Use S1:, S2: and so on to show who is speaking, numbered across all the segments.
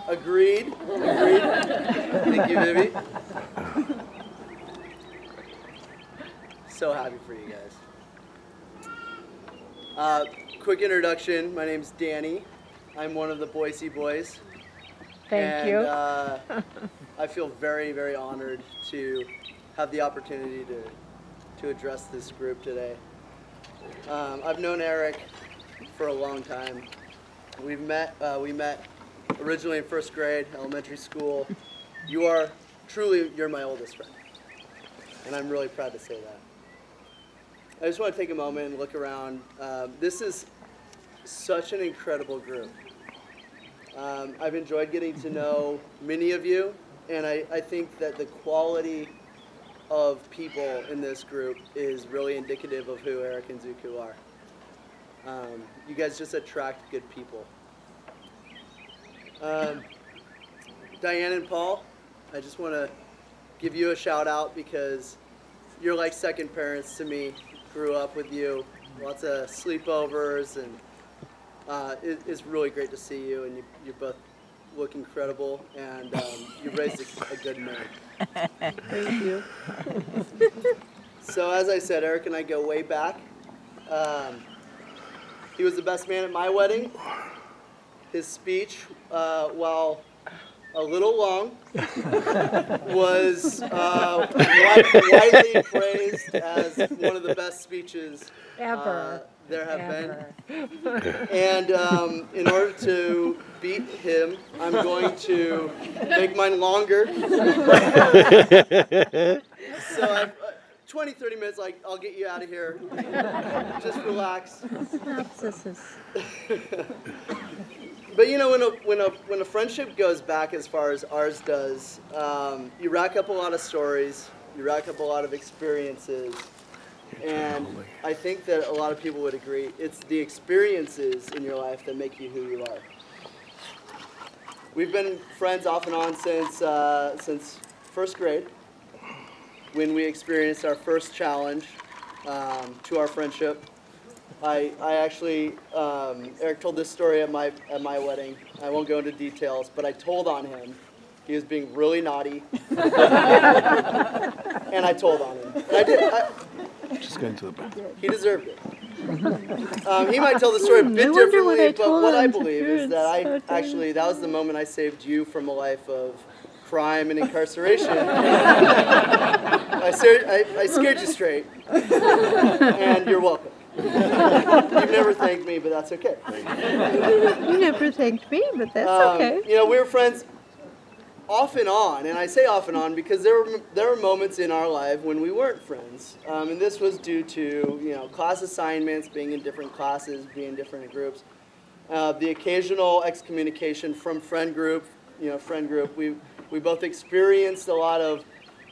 S1: Agreed. Thank you, Vivi. So happy for you guys. Quick introduction. My name's Danny. I'm one of the Boise boys.
S2: Thank you.
S1: I feel very, very honored to have the opportunity to address this group today. I've known Eric for a long time. We met originally in first grade, elementary school. You're my oldest friend, and I'm really proud to say that. I just want to take a moment and look around. This is such an incredible group. I've enjoyed getting to know many of you, and I think that the quality of people in this group is really indicative of who Eric and Zuku are. You guys just attract good people. Diane and Paul, I just want to give you a shout out because you're like second parents to me. Grew up with you, lots of sleepovers, and it's really great to see you, and you both look incredible, and you raised a good man.
S2: Thank you.
S1: So as I said, Eric and I go way back. He was the best man at my wedding. His speech, while a little long, was widely praised as one of the best speeches
S2: Ever.
S1: there have
S2: Ever.
S1: been. And in order to beat him, I'm going to make mine longer. So I've 20, 30 minutes, I'll get you out of here. Just relax. But you know, when a friendship goes back as far as ours does, you rack up a lot of stories, you rack up a lot of experiences, and I think that a lot of people would agree it's the experiences in your life that make you who you are. We've been friends off and on since first grade, when we experienced our first challenge to our friendship. I actually, Eric told this story at my wedding. I won't go into details, but I told on him. He was being really naughty. And I told on him. And I did.
S3: Just going to the back.
S1: He deserved it. He might tell the story a bit differently, but what I believe is that that was the moment I saved you from a life of crime and incarceration. I scared you straight, and you're welcome. You've never thanked me, but that's okay.
S2: You never thanked me, but that's okay.
S1: You know, we were friends off and on, and I say off and on because there were moments in our life when we weren't friends, and this was due to class assignments, being in different classes, being in different groups, the occasional excommunication from friend group. We both experienced a lot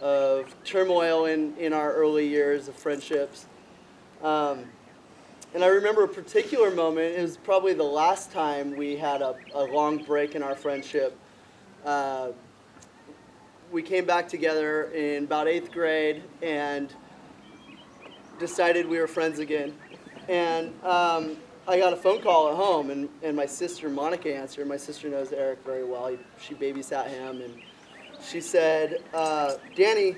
S1: of turmoil in our early years of friendships. And I remember a particular moment. It was probably the last time we had a long break in our friendship. We came back together in about 8th grade and decided we were friends again. And I got a phone call at home, and my sister, Monica, answered. My sister knows Eric very well. She babysat him, and she said, Danny,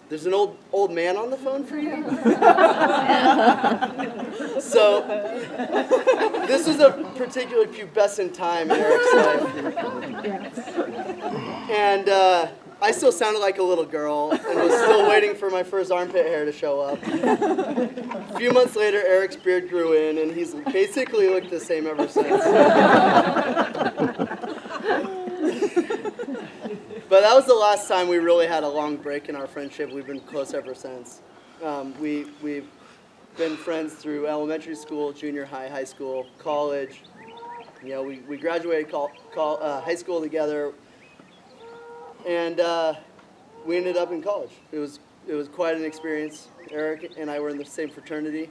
S1: there's an old man on the phone for you? So, this was a particularly pubescent time in Eric's life. And I still sounded like a little girl and was still waiting for my first armpit hair to show up. A few months later, Eric's beard grew in, and he's basically looked the same ever since. But that was the last time we really had a long break in our friendship. We've been close ever since. We've been friends through elementary school, junior high, high school, college. We graduated high school together, and we ended up in college. It was quite an experience. Eric and I were in the same fraternity.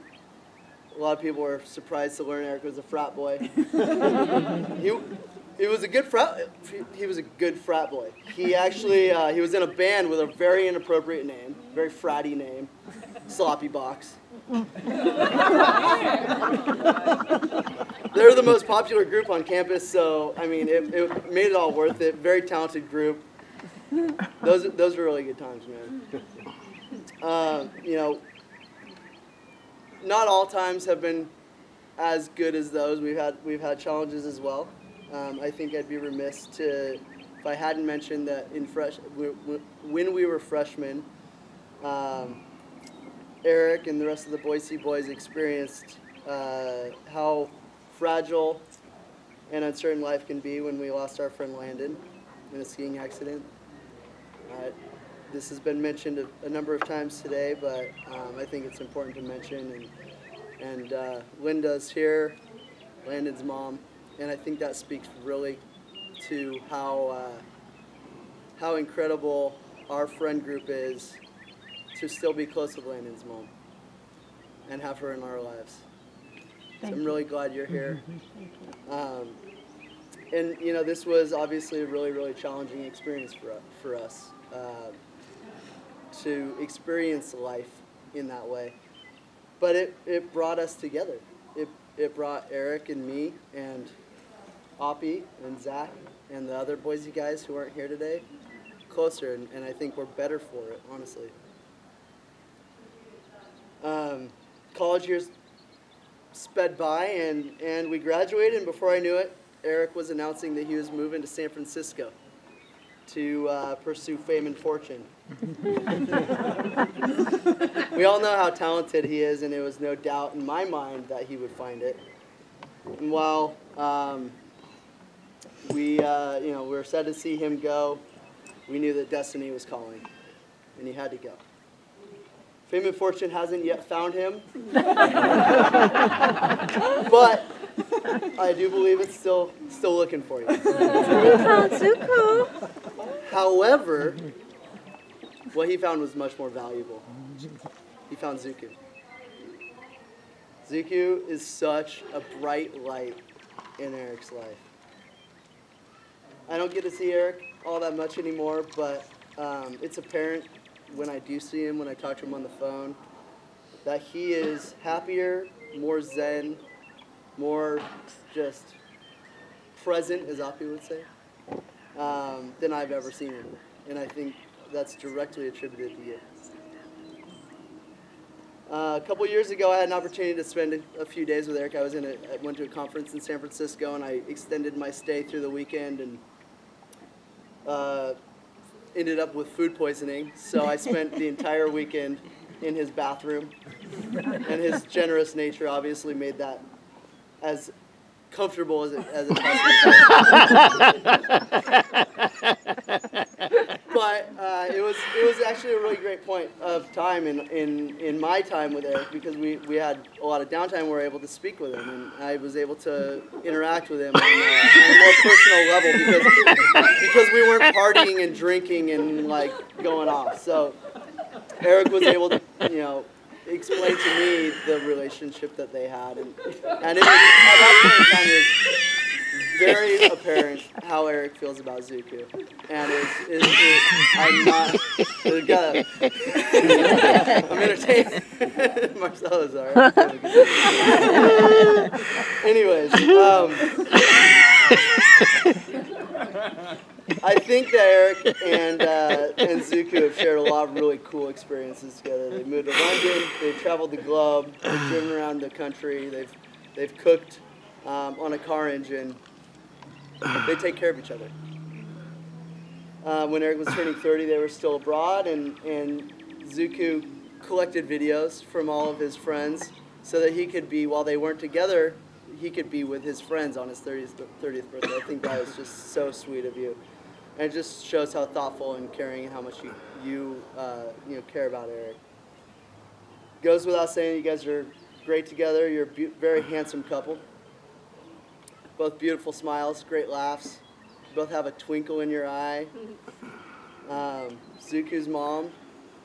S1: A lot of people were surprised to learn Eric was a frat boy. He was a good frat boy. He actually he was in a band with a very inappropriate name, very fratty name, Sloppy Box. They're the most popular group on campus, so I mean, it made it all worth it. Very talented group. Those were really good times, man. You know, not all times have been as good as those. We've had challenges as well. I think I'd be remiss if I hadn't mentioned that when we were freshmen, Eric and the rest of the Boise boys experienced how fragile and uncertain life can be when we lost our friend Landon in a skiing accident. This has been mentioned a number of times today, but I think it's important to mention. And Linda's here, Landon's mom, and I think that speaks really to how incredible our friend group is to still be close with Landon's mom and have her in our lives. So I'm really glad you're here. And you know, this was obviously a really, really challenging experience for us to experience life in that way. But it brought us together. It brought Eric and me and Oppie and Zach and the other Boise guys who aren't here today closer, and I think we're better for it, honestly. College years sped by, and we graduated, and before I knew it, Eric was announcing that he was moving to San Francisco to pursue fame and fortune. We all know how talented he is, and it was no doubt in my mind that he would find it. And while we were sad to see him go, we knew that destiny was calling, and he had to go. Fame and fortune hasn't yet found him, but I do believe it's still looking for you.
S2: We found Zuko.
S1: However, what he found was much more valuable. He found Zuku. Zuku is such a bright light in Eric's life. I don't get to see Eric all that much anymore, but it's apparent when I do see him, when I talk to him on the phone, that he is happier, more zen, more just present, as Oppie would say, than I've ever seen him. And I think that's directly attributed to you. A couple years ago, I had an opportunity to spend a few days with Eric. I went to a conference in San Francisco, and I extended my stay through the weekend, and ended up with food poisoning. So I spent the entire weekend in his bathroom, and his generous nature obviously made that as comfortable as it possibly. But it was actually a really great point of time in my time with Eric, because we had a lot of downtime. We were able to speak with him, and I was able to interact with him on a more personal level because we weren't partying and drinking and like going off. So Eric was able to explain to me the relationship that they had, and it was, at that point in time, it was very apparent how Eric feels about Zuku, and I'm entertained. Marcelo's alright. Anyways, I think that Eric and Zuku have shared a lot of really cool experiences together. They moved to London, they've traveled the globe, they've driven around the country, they've cooked on a car engine. They take care of each other. When Eric was turning 30, they were still abroad, and Zuku collected videos from all of his friends so that he could be, while they weren't together, he could be with his friends on his 30th birthday. I think that was just so sweet of you. And it just shows how thoughtful and caring and how much you care about Eric. Goes without saying, you guys are great together. You're a very handsome couple. Both beautiful smiles, great laughs. You both have a twinkle in your eye. Zuku's mom,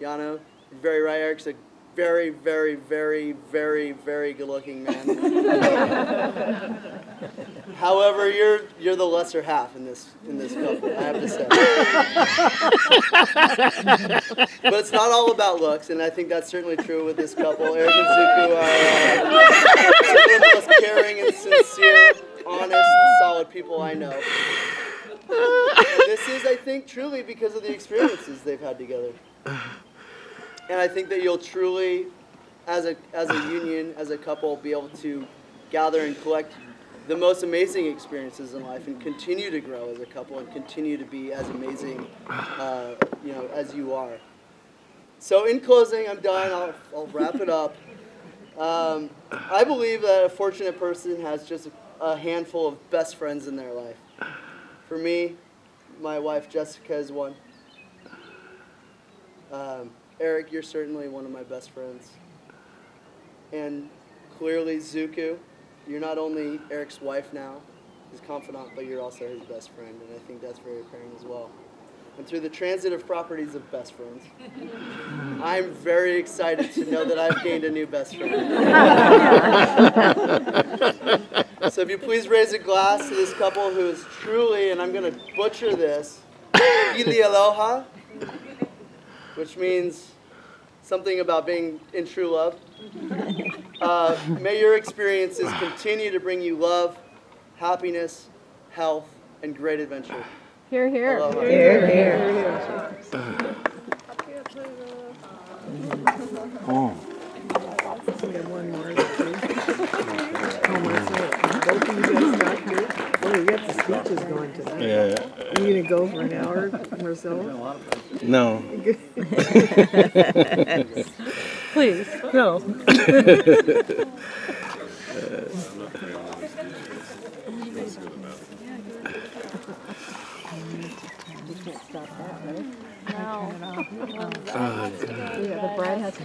S1: Yano, very right. Eric's a very, very, very, very, very good-looking man. However, you're the lesser half in this couple, I have to say. But it's not all about looks, and I think that's certainly true with this couple. Eric and Zuku are some of the most caring and sincere, honest, and solid people I know. And this is, I think, truly because of the experiences they've had together. And I think that you'll truly, as a union, as a couple, be able to gather and collect the most amazing experiences in life and continue to grow as a couple and continue to be as amazing, as you are. So in closing, I'm done. I'll wrap it up. I believe that a fortunate person has just a handful of best friends in their life. For me, my wife Jessica is one. Eric, you're certainly one of my best friends. And clearly, Zuku, you're not only Eric's wife now, his confidant, but you're also his best friend, and I think that's very apparent as well. And through the transitive properties of best friends, I'm very excited to know that I've gained a new best friend. So if you please raise a glass to this couple who is truly, and I'm going to butcher this, Ili Aloha, which means something about being in true love. May your experiences continue to bring you love, happiness, health, and great adventure.
S2: Here, here.
S1: Aloha.
S2: Here, here.
S3: Oh.
S4: We have one more. Oh, Marcel, both of you guys got here. Oh, we got the speeches going tonight.
S3: Yeah.
S4: Are you gonna go for an hour, Marcel?
S3: No.
S2: Please, no.
S4: You can't stop that, right?
S2: No. Yeah, the bride has to